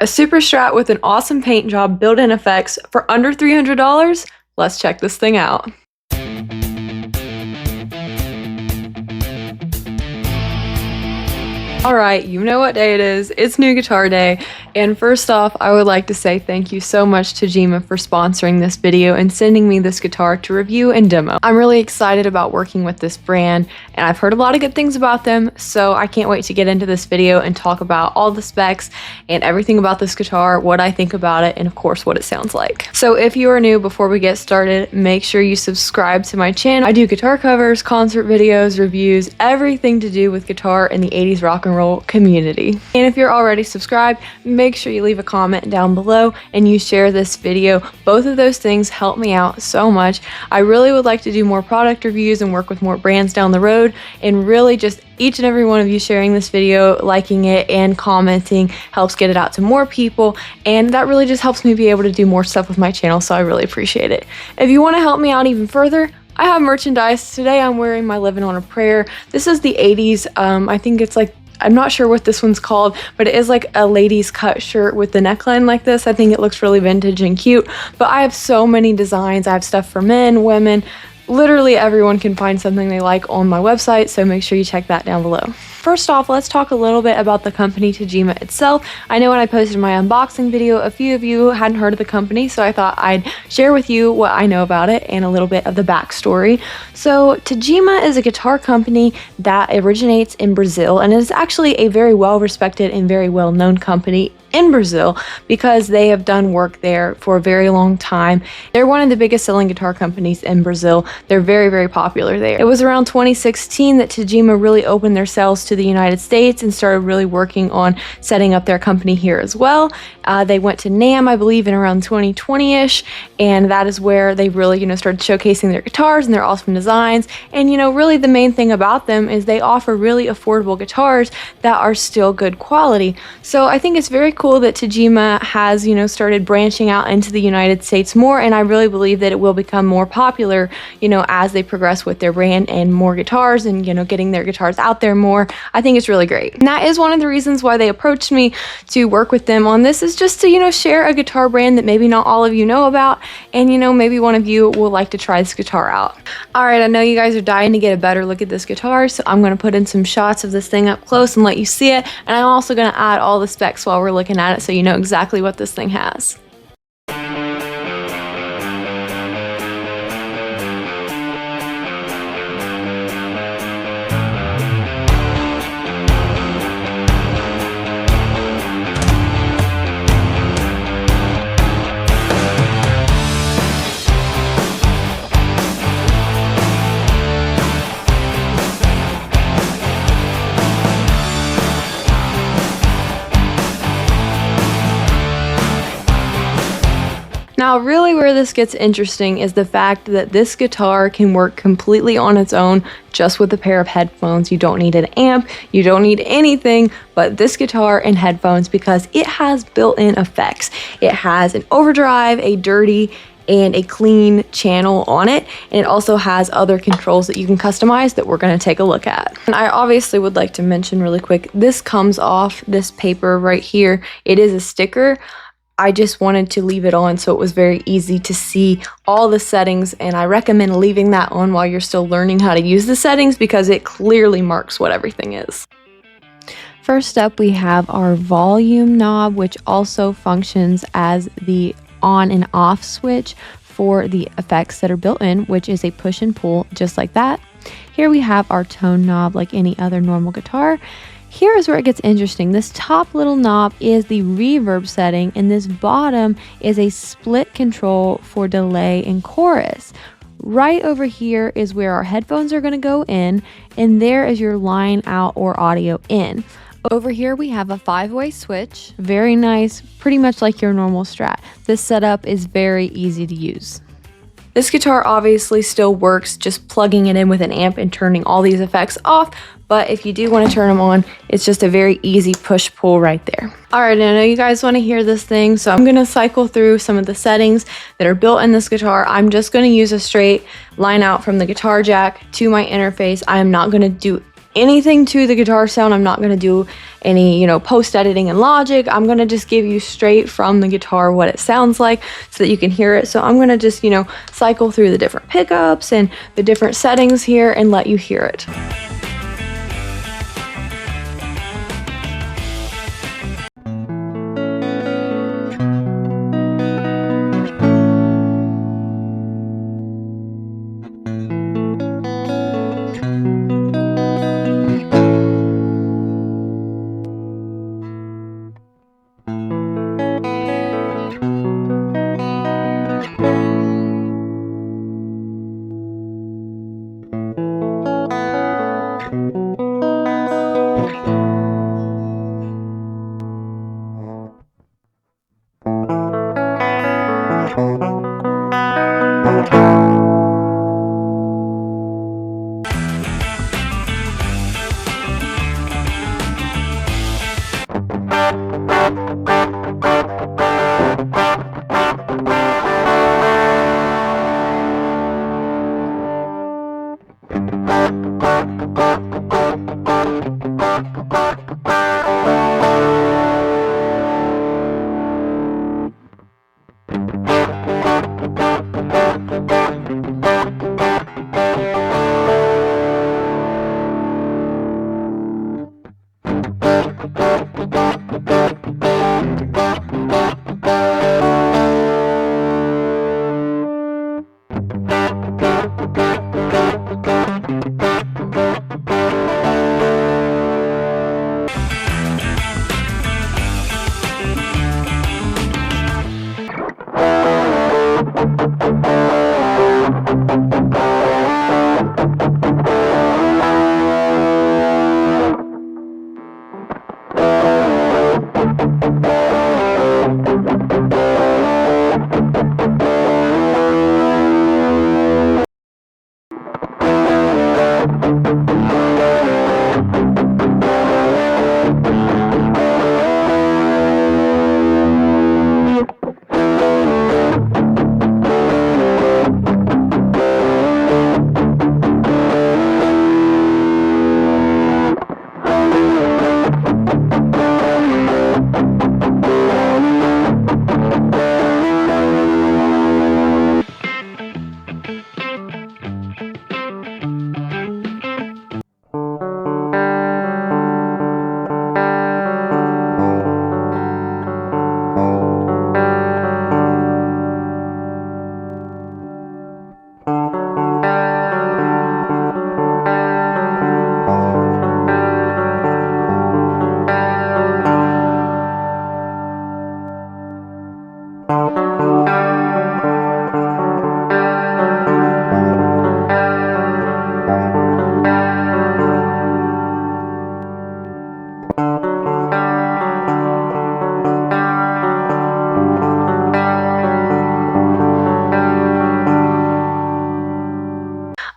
A super strat with an awesome paint job, built-in effects for under $300? Let's check this thing out. Alright, you know what day it is. It's new guitar day. And first off, I would like to say thank you so much to Tagima for sponsoring this video and sending me this guitar to review and demo. I'm really excited about working with this brand, and I've heard a lot of good things about them, so I can't wait to get into this video and talk about all the specs and everything about this guitar, what I think about it, and of course what it sounds like. So if you are new, before we get started, make sure you subscribe to my channel. I do guitar covers, concert videos, reviews, everything to do with guitar and the 80s rock and roll community. And if you're already subscribed, make sure you leave a comment down below and you share this video. Both of those things help me out so much. I really would like to do more product reviews and work with more brands down the road, and really just each and every one of you sharing this video, liking it, and commenting helps get it out to more people, and that really just helps me be able to do more stuff with my channel, so I really appreciate it. If you want to help me out even further, I have merchandise. Today I'm wearing my Living on a Prayer. This is the 80s. I think it's like, I'm not sure what this one's called, but it is like a ladies cut shirt with the neckline like this. I think it looks really vintage and cute, but I have so many designs. I have stuff for men, women, literally everyone can find something they like on my website, so make sure you check that down below. First off, let's talk a little bit about the company Tagima itself. I know when I posted my unboxing video, a few of you hadn't heard of the company, so I thought I'd share with you what I know about it and a little bit of the backstory. So Tagima is a guitar company that originates in Brazil, and is actually a very well-respected and very well-known company in Brazil because they have done work there for a very long time. They're one of the biggest selling guitar companies in Brazil. They're very, very popular there. It was around 2016 that Tagima really opened their sales to the United States and started really working on setting up their company here as well. They went to NAMM, I believe, in around 2020-ish, and that is where they really, started showcasing their guitars and their awesome designs. And, really the main thing about them is they offer really affordable guitars that are still good quality. So I think it's very cool that Tagima has, started branching out into the United States more, and I really believe that it will become more popular, as they progress with their brand and more guitars and, getting their guitars out there more. I think it's really great. And that is one of the reasons why they approached me to work with them on this, is just to, share a guitar brand that maybe not all of you know about, and, maybe one of you will like to try this guitar out. All right, I know you guys are dying to get a better look at this guitar, so I'm going to put in some shots of this thing up close and let you see it, and I'm also going to add all the specs while we're looking at it so you know exactly what this thing has. Now, really where this gets interesting is the fact that this guitar can work completely on its own, just with a pair of headphones. You don't need an amp, you don't need anything but this guitar and headphones, because it has built-in effects. It has an overdrive, a dirty, and a clean channel on it, and it also has other controls that you can customize that we're going to take a look at. And I obviously would like to mention really quick, this comes off this paper right here. It is a sticker. I just wanted to leave it on so it was very easy to see all the settings, and I recommend leaving that on while you're still learning how to use the settings, because it clearly marks what everything is. First up, we have our volume knob, which also functions as the on and off switch for the effects that are built in, which is a push and pull just like that. Here we have our tone knob like any other normal guitar. Here is where it gets interesting. This top little knob is the reverb setting, and this bottom is a split control for delay and chorus. Right over here is where our headphones are going to go in, and there is your line out or audio in. Over here we have a 5-way switch. Very nice, pretty much like your normal Strat. This setup is very easy to use. This guitar obviously still works just plugging it in with an amp and turning all these effects off, but if you do want to turn them on, it's just a very easy push-pull right there. All right, I know you guys want to hear this thing, so I'm going to cycle through some of the settings that are built in this guitar. I'm just going to use a straight line out from the guitar jack to my interface. I am not going to do anything to the guitar sound. I'm not going to do any, post editing in Logic. I'm going to just give you straight from the guitar what it sounds like so that you can hear it. So I'm going to just, cycle through the different pickups and the different settings here and let you hear it.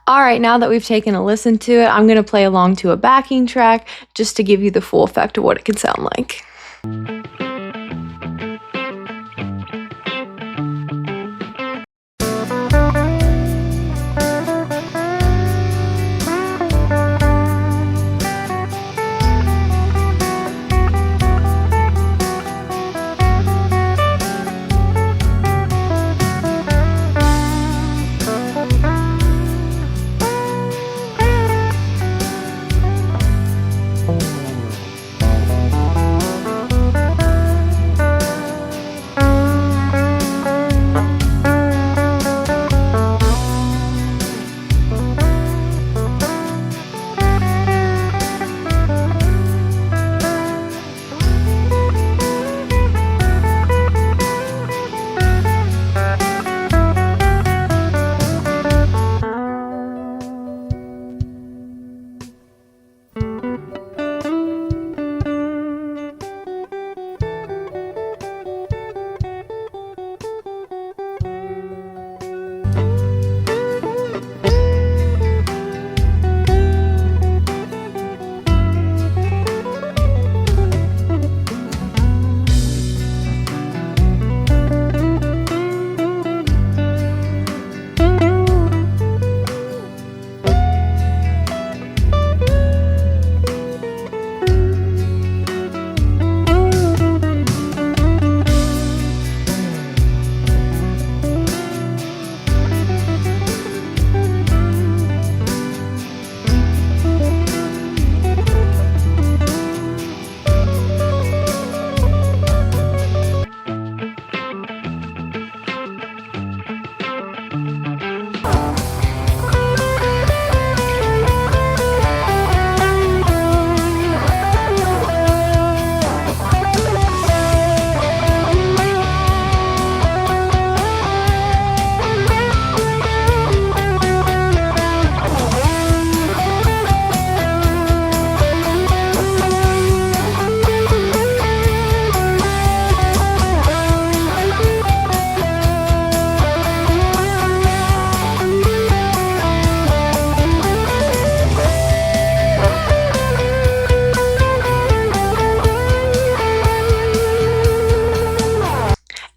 Alright, now that we've taken a listen to it, I'm going to play along to a backing track just to give you the full effect of what it can sound like.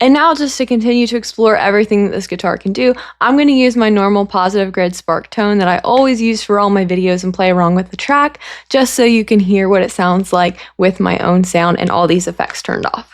And now, just to continue to explore everything that this guitar can do, I'm going to use my normal positive grid spark tone that I always use for all my videos and play along with the track, just so you can hear what it sounds like with my own sound and all these effects turned off.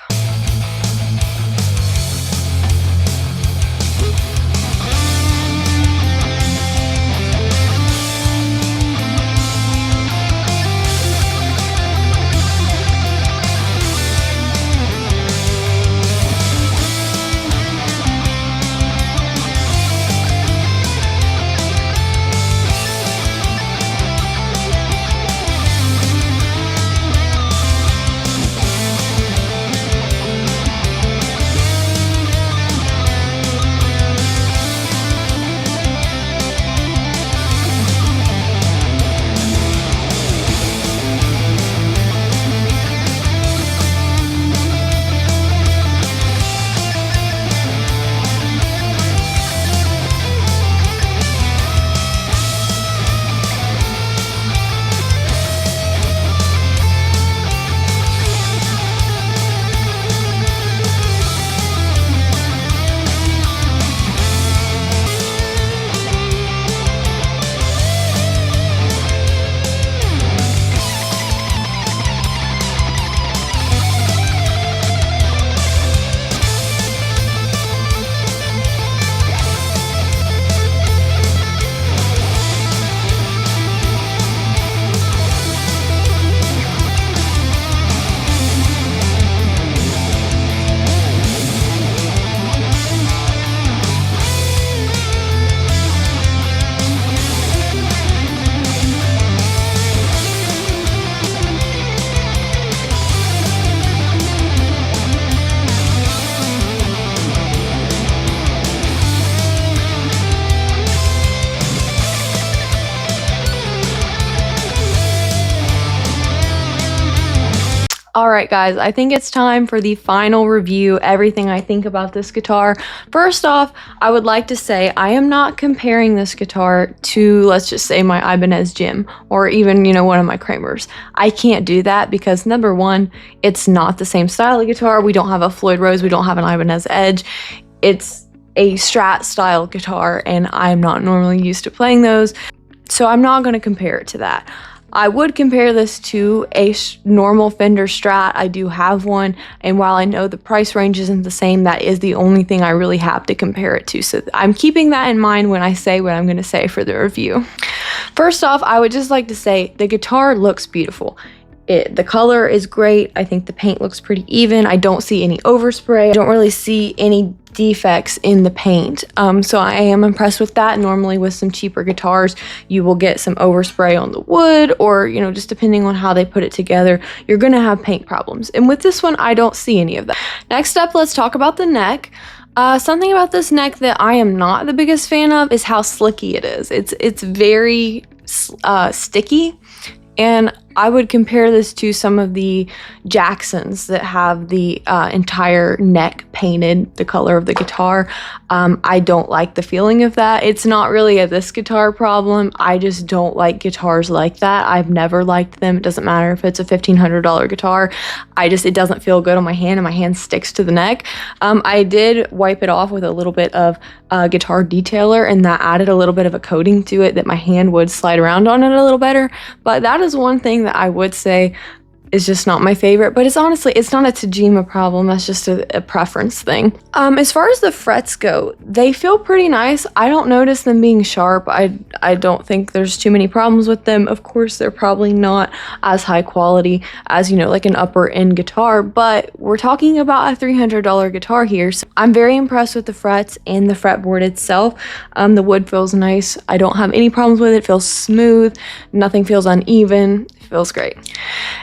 Alright guys, I think it's time for the final review, everything I think about this guitar. First off, I would like to say I am not comparing this guitar to, let's just say, my Ibanez Jim, or even, one of my Kramers. I can't do that because, number one, it's not the same style of guitar. We don't have a Floyd Rose, we don't have an Ibanez Edge. It's a Strat style guitar, and I'm not normally used to playing those, so I'm not going to compare it to that. I would compare this to a normal Fender Strat. I do have one, and while I know the price range isn't the same, that is the only thing I really have to compare it to. So I'm keeping that in mind when I say what I'm going to say for the review. First off, I would just like to say the guitar looks beautiful. The color is great. I think the paint looks pretty even. I don't see any overspray. I don't really see any defects in the paint. So I am impressed with that. Normally with some cheaper guitars, you will get some overspray on the wood, or, just depending on how they put it together, you're going to have paint problems. And with this one, I don't see any of that. Next up, let's talk about the neck. Something about this neck that I am not the biggest fan of is how slicky it is. It's very sticky. And I would compare this to some of the Jacksons that have the entire neck painted the color of the guitar. I don't like the feeling of that. It's not really a this guitar problem. I just don't like guitars like that. I've never liked them. It doesn't matter if it's a $1,500 guitar. It doesn't feel good on my hand, and my hand sticks to the neck. I did wipe it off with a little bit of guitar detailer, and that added a little bit of a coating to it that my hand would slide around on it a little better. But that is one thing that I would say is just not my favorite, but it's not a Tagima problem. That's just a preference thing. As far as the frets go, they feel pretty nice. I don't notice them being sharp. I don't think there's too many problems with them. Of course, they're probably not as high quality as, like an upper end guitar, but we're talking about a $300 guitar here. So I'm very impressed with the frets and the fretboard itself. The wood feels nice. I don't have any problems with it. It feels smooth. Nothing feels uneven. Feels great.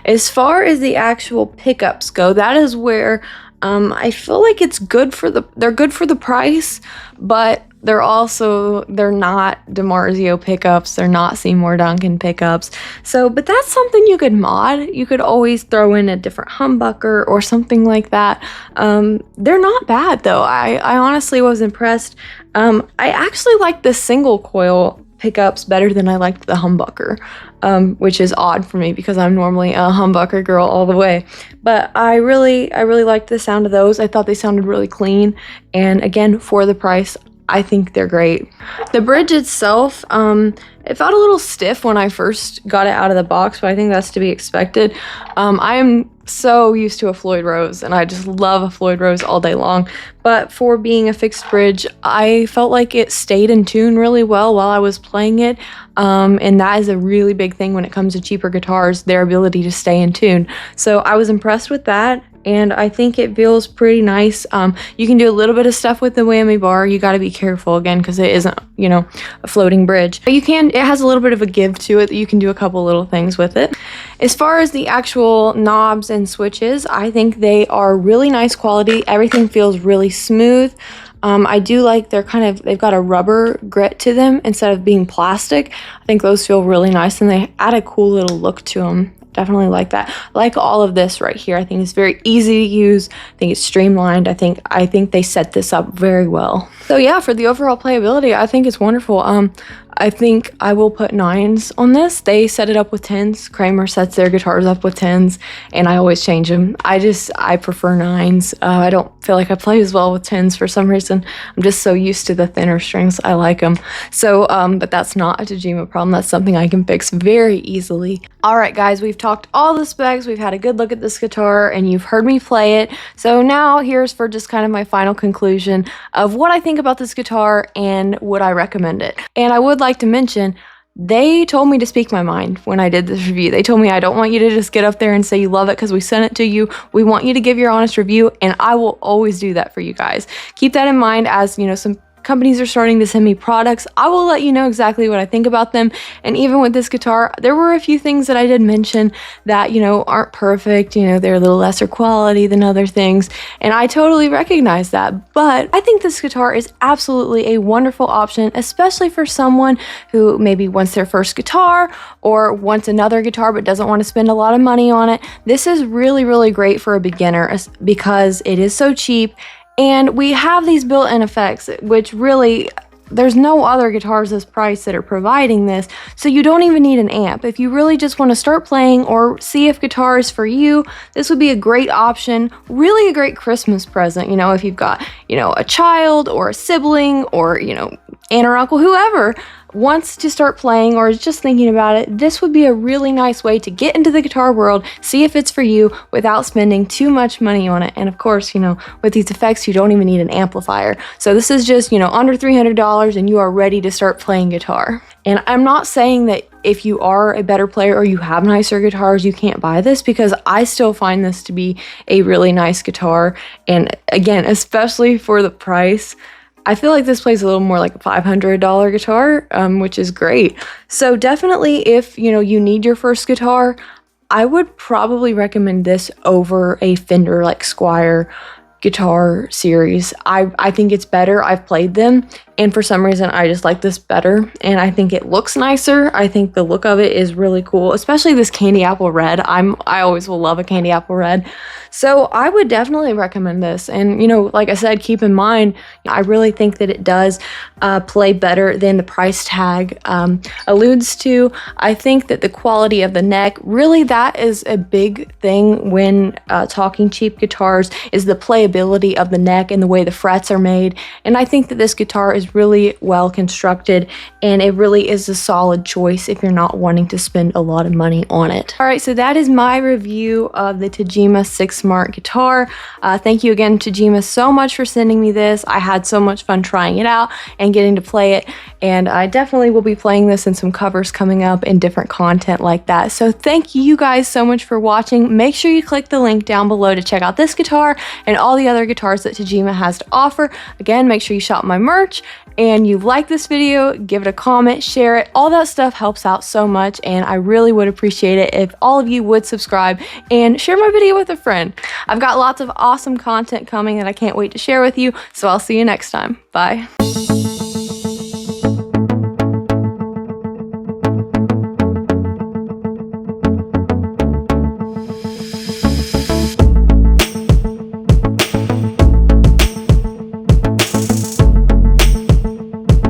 As far as the actual pickups go, that is where I feel like they're good for the price, but they're not DiMarzio pickups, they're not Seymour Duncan pickups. But that's something you could mod. You could always throw in a different humbucker or something like that. They're not bad though. I honestly was impressed. I actually like the single coil pickups better than I liked the humbucker, which is odd for me because I'm normally a humbucker girl all the way. But I really liked the sound of those. I thought they sounded really clean, and again, for the price, I think they're great. The bridge itself, it felt a little stiff when I first got it out of the box, but I think that's to be expected. I am so used to a Floyd Rose, and I just love a Floyd Rose all day long. But for being a fixed bridge, I felt like it stayed in tune really well while I was playing it. And that is a really big thing when it comes to cheaper guitars, their ability to stay in tune. So I was impressed with that, and I think it feels pretty nice. You can do a little bit of stuff with the whammy bar. You got to be careful again because it isn't, you know, a floating bridge. But it has a little bit of a give to it that you can do a couple little things with it. As far as the actual knobs and switches, I think they are really nice quality. Everything feels really smooth. I do like they've got a rubber grit to them instead of being plastic. I think those feel really nice, and they add a cool little look to them. Definitely like that. I like all of this right here. I think it's very easy to use. I think it's streamlined. I think they set this up very well. So yeah, for the overall playability, I think it's wonderful. I think I will put 9s on this. They set it up with 10s. Kramer sets their guitars up with 10s, and I always change them. I prefer 9s. I don't feel like I play as well with 10s for some reason. I'm just so used to the thinner strings. I like them. So, but that's not a Tagima problem. That's something I can fix very easily. All right, guys, we've talked all the specs. We've had a good look at this guitar, and you've heard me play it. So now here's for just kind of my final conclusion of what I think about this guitar and would I recommend it. And I would like to mention, they told me to speak my mind when I did this review. They told me, I don't want you to just get up there and say you love it because we sent it to you. We want you to give your honest review, and I will always do that for you guys. Keep that in mind as, you know, some companies are starting to send me products. I will let you know exactly what I think about them. And even with this guitar, there were a few things that I did mention that, you know, aren't perfect. You know, they're a little lesser quality than other things. And I totally recognize that. But I think this guitar is absolutely a wonderful option, especially for someone who maybe wants their first guitar or wants another guitar but doesn't want to spend a lot of money on it. This is really, really great for a beginner because it is so cheap. And we have these built-in effects, which really, there's no other guitars this price that are providing this, so you don't even need an amp. If you really just want to start playing or see if guitar is for you, this would be a great option, really a great Christmas present, you know, if you've got, you know, a child or a sibling or, you know, aunt or uncle, whoever wants to start playing or is just thinking about it, this would be a really nice way to get into the guitar world, see if it's for you without spending too much money on it. And of course, you know, with these effects, you don't even need an amplifier. So this is just, you know, under $300 and you are ready to start playing guitar. And I'm not saying that if you are a better player or you have nicer guitars, you can't buy this, because I still find this to be a really nice guitar. And again, especially for the price, I feel like this plays a little more like a $500 guitar, which is great. So definitely if, you know, you need your first guitar, I would probably recommend this over a Fender like Squire guitar series. I think it's better. I've played them, and for some reason I just like this better, and I think it looks nicer. I think the look of it is really cool, especially this candy apple red. I always will love a candy apple red. So I would definitely recommend this. And, you know, like I said, keep in mind, I really think that it does play better than the price tag alludes to. I think that the quality of the neck, really that is a big thing when talking cheap guitars, is the playability of the neck and the way the frets are made. And I think that this guitar is really well constructed, and it really is a solid choice if you're not wanting to spend a lot of money on it. All right, so that is my review of the Tagima Sixmart Guitar. Thank you again, Tagima, so much for sending me this. I had so much fun trying it out and getting to play it, and I definitely will be playing this in some covers coming up and different content like that. So thank you guys so much for watching. Make sure you click the link down below to check out this guitar and all the other guitars that Tagima has to offer. Again, make sure you shop my merch, and you like this video, give it a comment, share it. All that stuff helps out so much, and I really would appreciate it if all of you would subscribe and share my video with a friend. I've got lots of awesome content coming that I can't wait to share with you, so I'll see you next time. Bye.